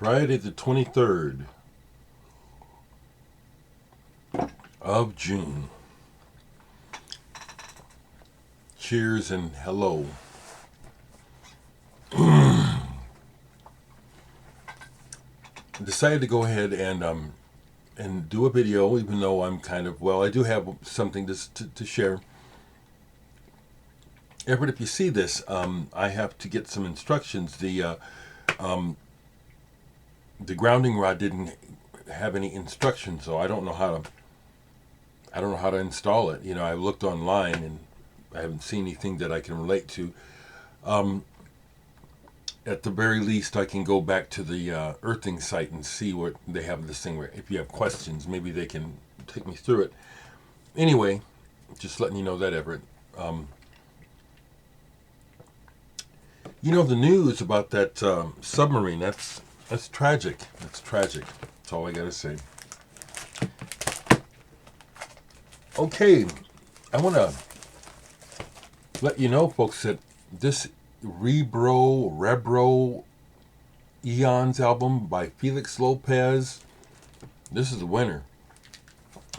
Friday the 23rd of June. Cheers and hello. Decided to go ahead and do a video, even though I'm kind of, well, I do have something to share. Everett, if you see this, I have to get some instructions. The grounding rod didn't have any instructions, so I don't know how to install it. You know, I looked online and I haven't seen anything that I can relate to. At the very least, I can go back to the earthing site and see what they have this thing. Where if you have questions, maybe they can take me through it. Anyway, just letting you know that, Everett. You know, the news about that submarine, that's tragic. That's tragic. That's all I got to say. Okay, I want to let you know, folks, that this Rebro Eons album by Felix Lopez, this is the winner.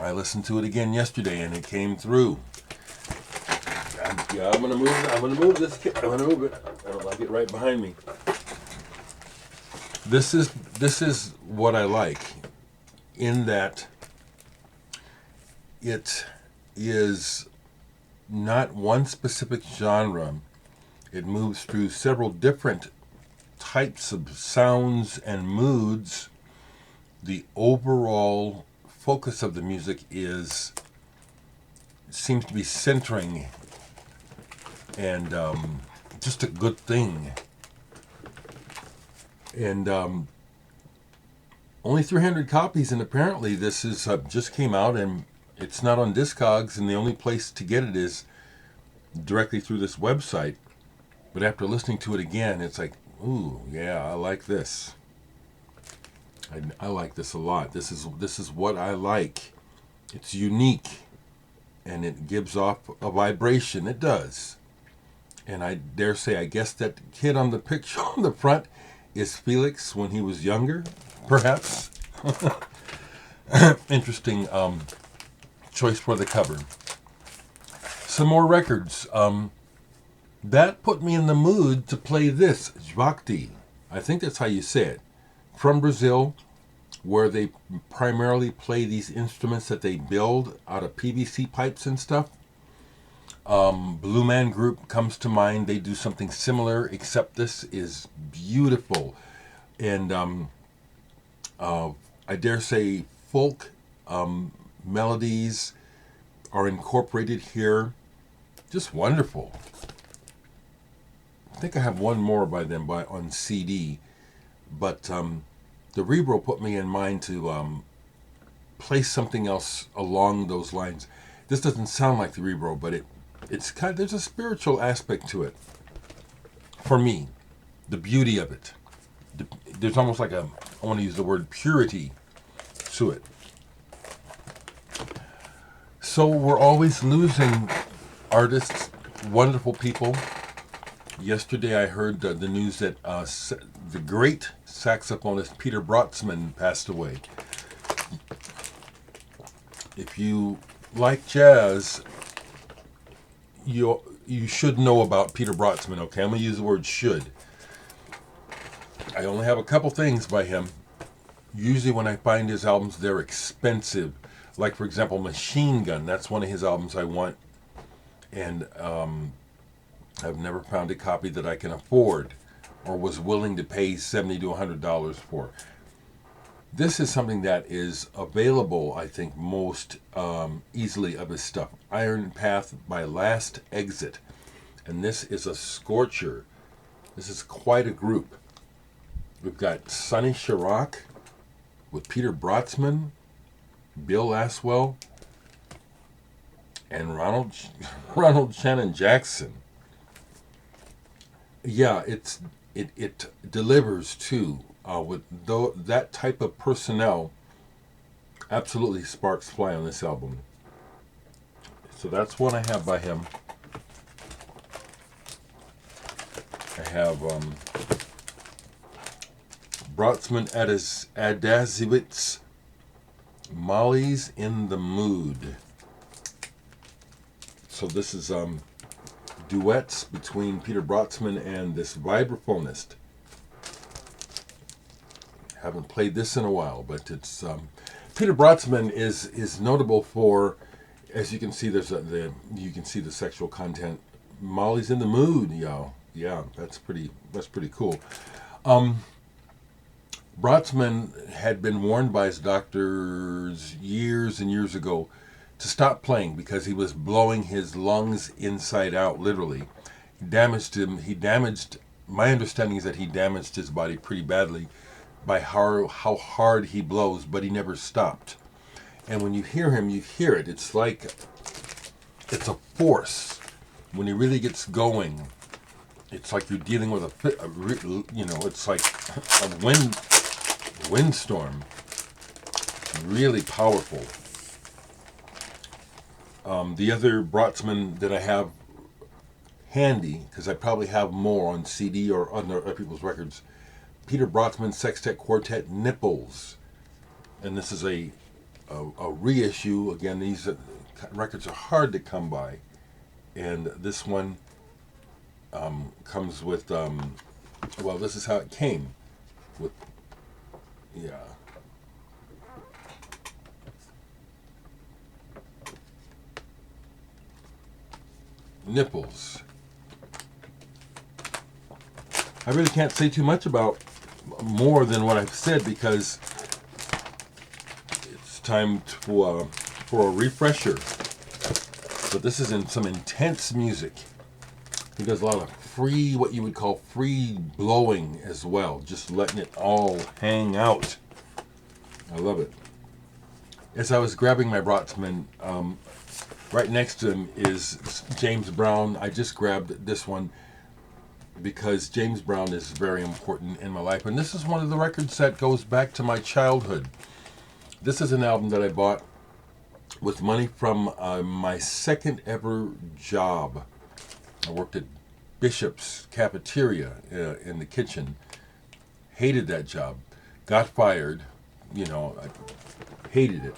I listened to it again yesterday and it came through. I'm gonna move it. I'm gonna move this. I'm gonna move it. I don't like it right behind me. This is what I like, in that it is not one specific genre. It moves through several different types of sounds and moods. The overall focus of the music seems to be centering and just a good thing. And only 300 copies, and apparently this is just came out, and it's not on Discogs, and the only place to get it is directly through this website. But after listening to it again, it's like, ooh, yeah, I like this. I like this a lot. This is what I like. It's unique, and it gives off a vibration. It does. And I dare say, I guess that kid on the picture on the front is Felix when he was younger, perhaps. Interesting choice for the cover. Some more records. That put me in the mood to play this, Uakti. I think that's how you say it. From Brazil, where they primarily play these instruments that they build out of PVC pipes and stuff. Blue Man Group comes to mind. They do something similar, except this is beautiful. And I dare say folk melodies are incorporated here. Just wonderful. I think I have one more by them on CD, but the Rebro put me in mind to play something else along those lines. This doesn't sound like the Rebro, but it's kind of, there's a spiritual aspect to it. For me, the beauty of it. There's almost like I want to use the word purity to it. So we're always losing artists, wonderful people. Yesterday I heard the news that the great saxophonist Peter Brötzmann passed away. If you like jazz, you should know about Peter Brötzmann, okay? I'm going to use the word should. I only have a couple things by him. Usually when I find his albums, they're expensive. Like, for example, Machine Gun. That's one of his albums I want. And I've never found a copy that I can afford or was willing to pay $70 to $100 for. This is something that is available, I think, most easily of his stuff. Iron Path by Last Exit. And this is a scorcher. This is quite a group. We've got Sonny Chirac with Peter Brötzmann, Bill Laswell, and Ronald Shannon Jackson. Yeah, it delivers too. With that type of personnel, absolutely sparks fly on this album. So that's one I have by him. I have Brötzmann Adasiewicz, Mollie's in the Mood. So this is duets between Peter Brötzmann and this vibraphonist. Haven't played this in a while, but it's Peter Brötzmann is notable for, as you can see, you can see the sexual content. Mollie's in the Mood, yo. Yeah, that's pretty cool. Brötzmann had been warned by his doctors years and years ago to stop playing because he was blowing his lungs inside out, literally. He damaged him. My understanding is that he damaged his body pretty badly by how hard he blows, but he never stopped. And when you hear him, you hear it. It's like, it's a force. When he really gets going, it's like you're dealing with it's like a windstorm. Really powerful. The other Brötzmann that I have handy, because I probably have more on CD or other people's records, Peter Brötzmann Sextet Quartet Nipples. And this is a reissue. Again, these records are hard to come by. And this one comes with, well, this is how it came. With, yeah. Nipples. I really can't say too much about more than what I've said because it's time for a refresher. But this is in some intense music. He does a lot of free, what you would call free blowing as well, just letting it all hang out. I love it. As I was grabbing my Brötzmann, right next to him is James Brown. I just grabbed this one because James Brown is very important in my life. And this is one of the records that goes back to my childhood. This is an album that I bought with money from my second ever job. I worked at Bishop's Cafeteria in the kitchen. Hated that job. Got fired. I hated it.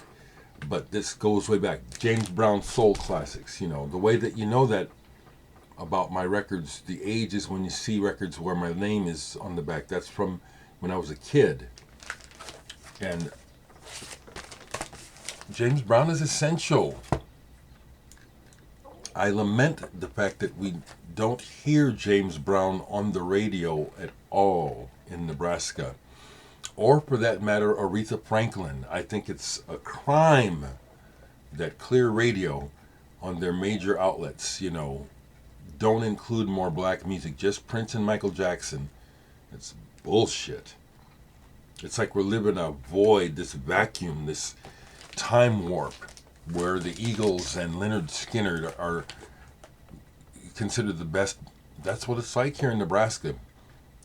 But this goes way back. James Brown Soul Classics. The way that you know that about my records, the age is when you see records where my name is on the back. That's from when I was a kid. And James Brown is essential. I lament the fact that we don't hear James Brown on the radio at all in Nebraska. Or for that matter, Aretha Franklin. I think it's a crime that Clear Radio on their major outlets, don't include more black music. Just Prince and Michael Jackson. It's bullshit. It's like we're living a void, this vacuum, this time warp, where the Eagles and Leonard Skinner are considered the best. That's what it's like here in Nebraska. You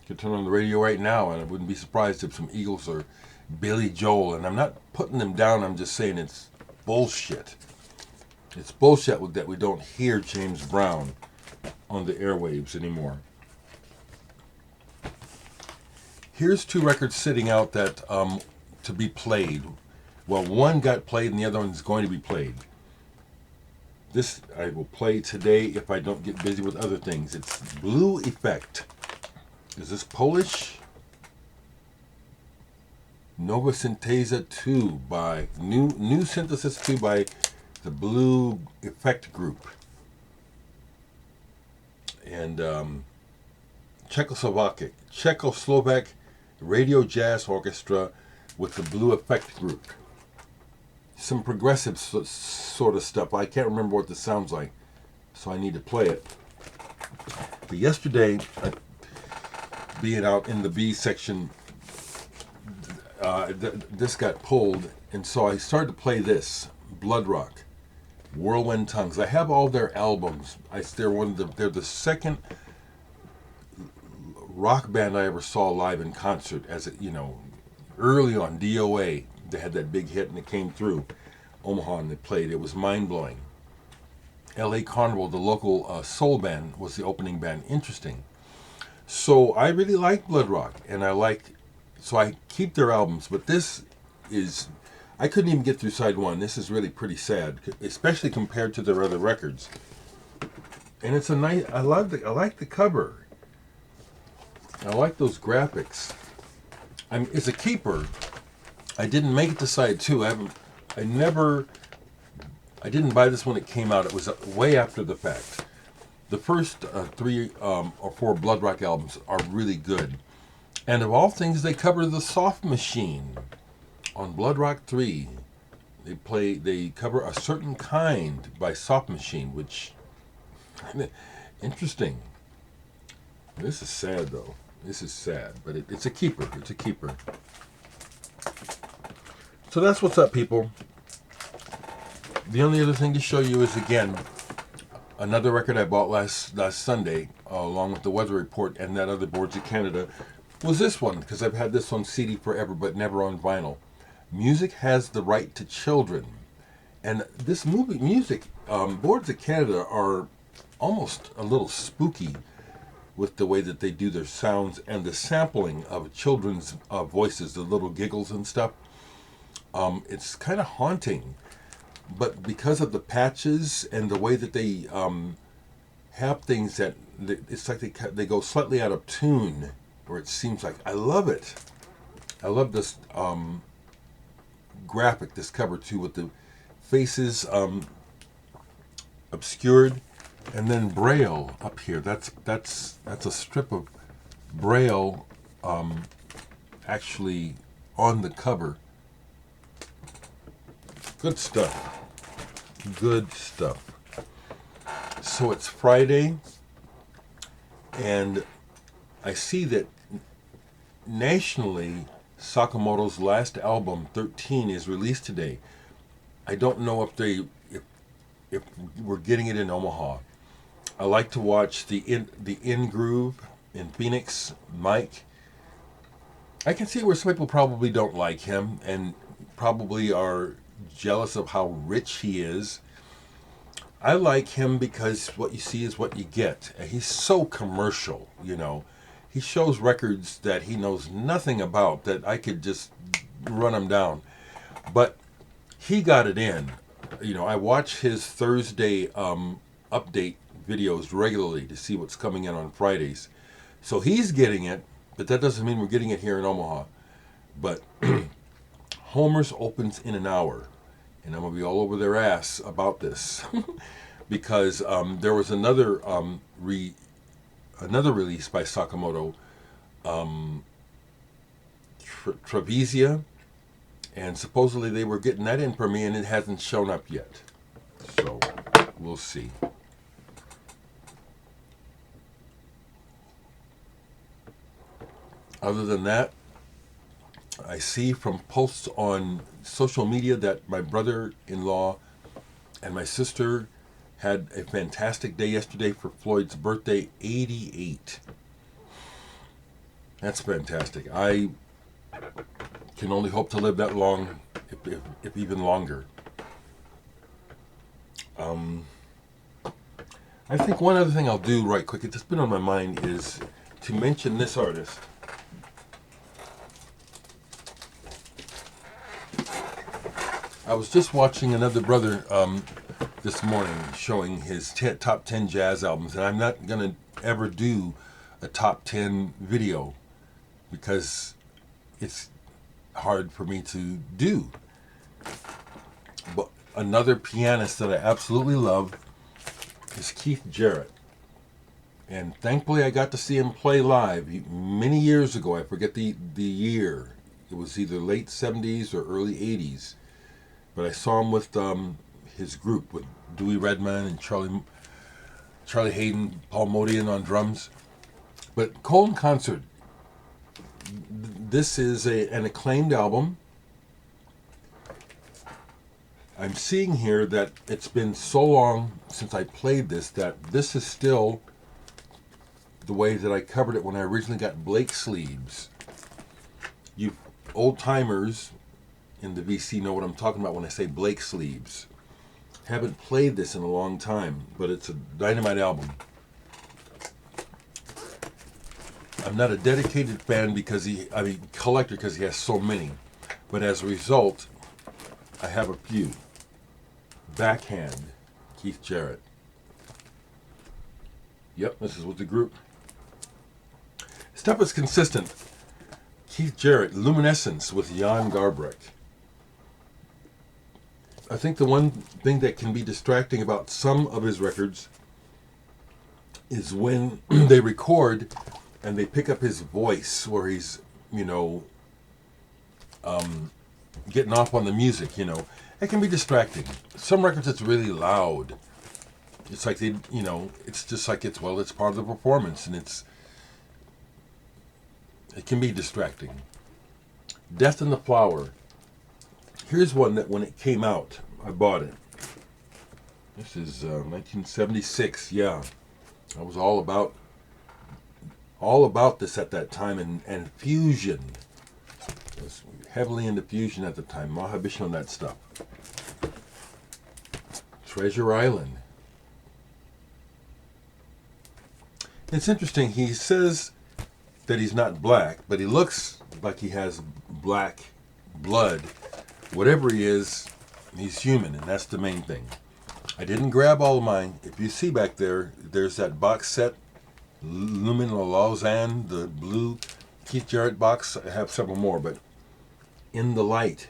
could turn on the radio right now, and I wouldn't be surprised if some Eagles or Billy Joel. And I'm not putting them down. I'm just saying it's bullshit. It's bullshit that we don't hear James Brown on the airwaves anymore. Here's two records sitting out that to be played. Well, one got played and the other one's going to be played. This I will play today if I don't get busy with other things. It's Blue Effect. Is this Polish? Nova Synthesa 2 by New Synthesis 2 by the Blue Effect Group. And Czechoslovak Radio Jazz Orchestra with the Blue Effect Group. Some progressive sort of stuff. I can't remember what this sounds like, so I need to play it. But yesterday, being out in the B section, this got pulled, and so I started to play this, Bloodrock, Whirlwind Tongues. I have all their albums. They're the second rock band I ever saw live in concert. Early on DOA, they had that big hit and it came through Omaha and they played. It was mind-blowing. LA Carnival, the local soul band, was the opening band. Interesting. So I really like Bloodrock, and I like So I keep their albums, but this is, I couldn't even get through side one. This is really pretty sad, especially compared to their other records. And it's a nice, I like the cover. I like those graphics. It's a keeper. I didn't make it to side two. I didn't buy this when it came out. It was way after the fact. The first 3 or 4 Bloodrock albums are really good. And of all things, they cover the Soft Machine. On Bloodrock 3, they cover A Certain Kind by Soft Machine, which, interesting. This is sad, though. This is sad, but it's a keeper. It's a keeper. So that's what's up, people. The only other thing to show you is, again, another record I bought last Sunday, along with the Weather Report and that other Boards of Canada, was this one, because I've had this on CD forever, but never on vinyl. Music Has the Right to Children. And this music, Boards of Canada are almost a little spooky with the way that they do their sounds and the sampling of children's voices, the little giggles and stuff. It's kind of haunting. But because of the patches and the way that they have things that, it's like they go slightly out of tune, or it seems like, I love it. I love this graphic, this cover too, with the faces obscured, and then Braille up here. That's a strip of Braille actually on the cover. Good stuff. Good stuff. So it's Friday, and I see that nationally Sakamoto's last album, 13, is released today. I don't know if we're getting it in Omaha. I like to watch the In Groove in Phoenix, Mike. I can see where some people probably don't like him and probably are jealous of how rich he is. I like him because what you see is what you get. He's so commercial, you know. He shows records that he knows nothing about, that I could just run him down. But he got it in. You know, I watch his Thursday update videos regularly to see what's coming in on Fridays. So he's getting it, but that doesn't mean we're getting it here in Omaha. But Homer's opens in an hour, and I'm going to be all over their ass about this. Because there was another release by Sakamoto, Travesia, and supposedly they were getting that in for me, and it hasn't shown up yet. So we'll see. Other than that, I see from posts on social media that my brother-in-law and my sister had a fantastic day yesterday for Floyd's birthday, 88. That's fantastic. I can only hope to live that long, if even longer. I think one other thing I'll do right quick, it's just been on my mind, is to mention this artist. I was just watching another brother this morning showing his top 10 jazz albums, and I'm not going to ever do a top 10 video because it's hard for me to do. But another pianist that I absolutely love is Keith Jarrett. And thankfully I got to see him play live many years ago. I forget the year. It was either late 70s or early 80s. But I saw him with his group, with Dewey Redman and Charlie Hayden, Paul Modian on drums. But Colton Concert, this is an acclaimed album. I'm seeing here that it's been so long since I played this that this is still the way that I covered it when I originally got Blake sleeves. You old timers in the VC know what I'm talking about when I say Blake sleeves. Haven't played this in a long time, but it's a dynamite album. I'm not a dedicated fan because collector because he has so many. But as a result, I have a few. Backhand, Keith Jarrett. Yep, this is with the group. Stuff is consistent. Keith Jarrett, Luminescence with Jan Garbarek. I think the one thing that can be distracting about some of his records is when they record and they pick up his voice where he's, getting off on the music, It can be distracting. Some records it's really loud. It's like it's just like it's part of the performance, and it can be distracting. Death in the Flower. Here's one that when it came out, I bought it. This is 1976. Yeah, I was all about this at that time, and fusion. I was heavily into fusion at the time. Mahavishnu and that stuff. Treasure Island. It's interesting. He says that he's not black, but he looks like he has black blood. Whatever he is, he's human, and that's the main thing. I didn't grab all of mine. If you see back there, there's that box set, Lumen Lausanne, the blue Keith Jarrett box. I have several more, but In the Light,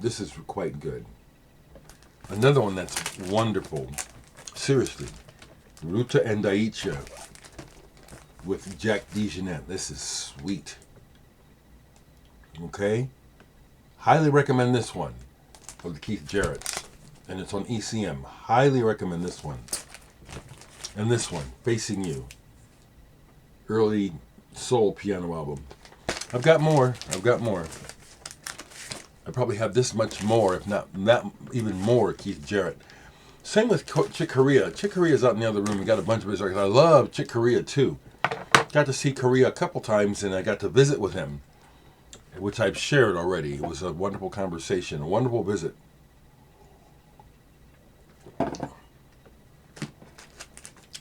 this is quite good. Another one that's wonderful, seriously, Ruta and Daicha with Jack DeJohnette. This is sweet. Okay? Highly recommend this one of the Keith Jarrett's. And it's on ECM. Highly recommend this one. And this one, Facing You. Early soul piano album. I've got more. I probably have this much more, if not even more, Keith Jarrett. Same with Chick Corea. Chick Corea's out in the other room. We got a bunch of his records. I love Chick Corea too. Got to see Corea a couple times, and I got to visit with him, which I've shared already. It was a wonderful conversation, a wonderful visit.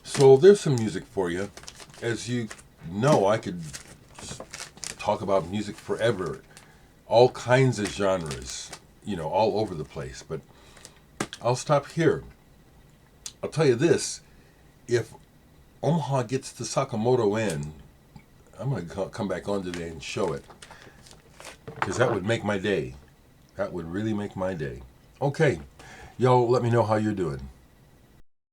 So there's some music for you. As you know, I could just talk about music forever. All kinds of genres, all over the place. But I'll stop here. I'll tell you this. If Omaha gets the Sakamoto in, I'm going to come back on today and show it. Because that would make my day. That would really make my day. Okay. Y'all let me know how you're doing.